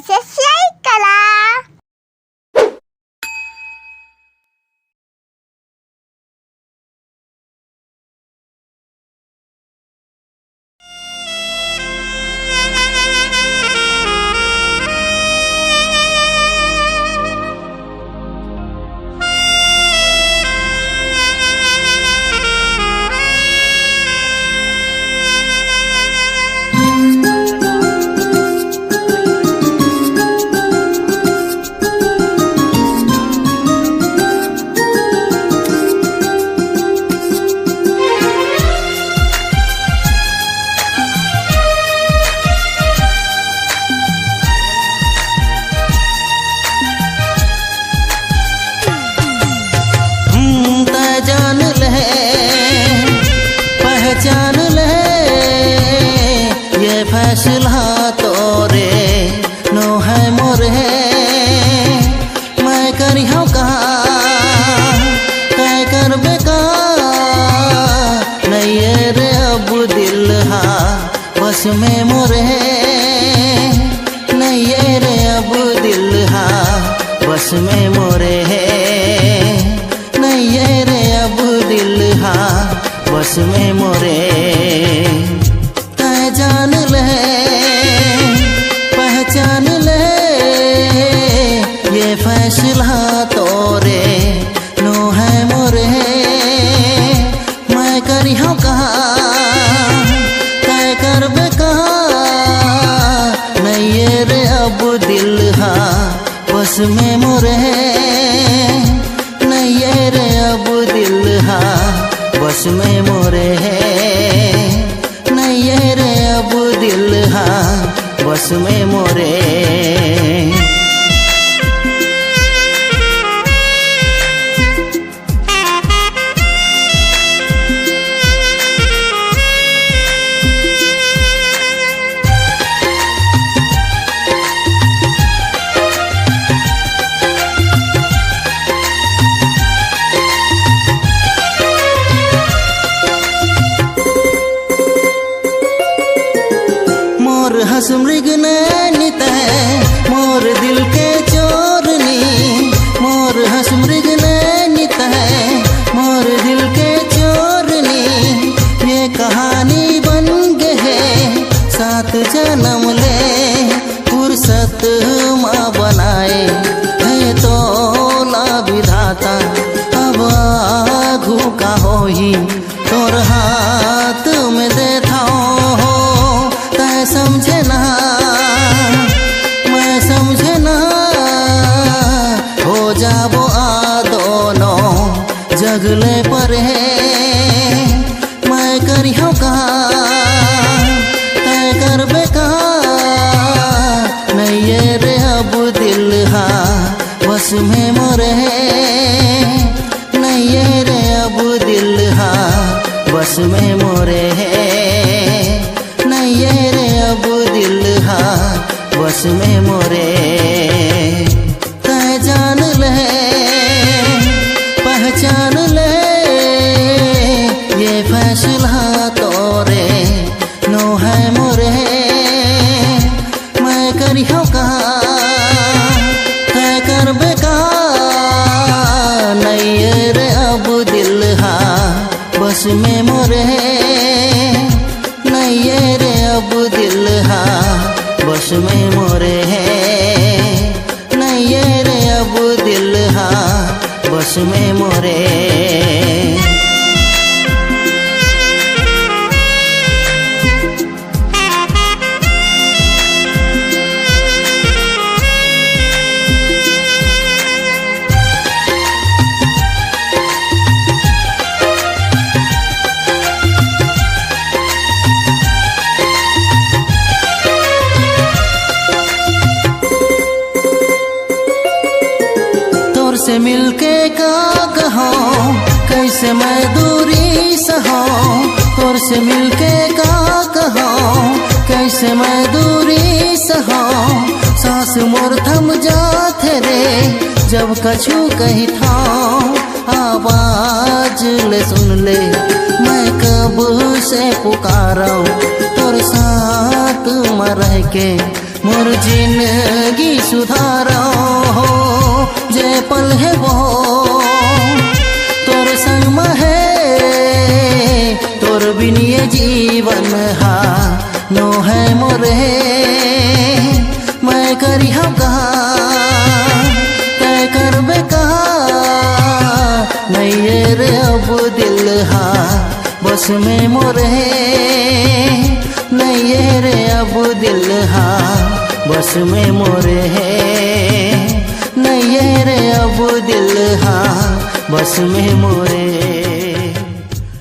Sesyai-kala. पहचान ले ये फैसला तोरे नो है मोरे मैं करी हूँ कहाँ तय कर बेका नहीं ये रे अब दिल हा बस में मोरे नहीं ये रे अब दिल हा बस में मोरे नहीं ये रे अब दिल हा बस में मोरे तय जान ले पहचान ले ये फैसला तोरे नो है मोरे मैं करी हूँ कहाँ तय कर बेका नहीं ये रे अब दिल हा बस में मोरे नहीं ये रे अब दिल हा बस में मोरे नहीं ये रे अब दिल हा बस में मोरे मोर हंस मृग नैनित है मोर दिल के चोरनी मोर हंस मृग नैनित है मोर दिल के चोरनी ये कहानी बन गए सात जन्म ले फुर्सत माँ बनाए है तो ला विधाता अब आघू का हो ही तोर हाथ में देता हो तय समझे ना मैं समझे ना हो जाबो आ दोनों जगले पर है मैं करी हूँ कहाँ तय कर बेका नहीं ये रे अब दिल हा बस में मोरे नहीं ये रे अब दिल हा बस में मोरे नहीं ये रे अब दिल हा बस में मोरे तय जान ले पहचान ले ये फैसला तोरे नो है मोरे मैं करी हूँ कहाँ तय कर बेका नहीं ये रे अब दिल हा बस में मोरे नहीं ये रे अब दिल हा बस में मोरे नहीं ये रे अब दिल हा बस में मोरे से मिलके का कहो कैसे मैं दूरी सहो तोर से मिलके का कहो कैसे मैं दूरी सहो सांस मोर थम जाते रे जब कछु कही था आवाज ले सुन ले मैं कब से पुकारो तोर साथ में रह के मोर जिंदगी सुधारो हो जे पल है वो तोर संग में है तोर बिन ये जीवन हा नो है मोरे मैं करी हम कहा तय कर बेका नहीं ये रे अब दिल हा बस में मोरे नहीं ये रे अब दिल हा बस में मोरे नहीं ये रे अब दिल हा बस में मोरे।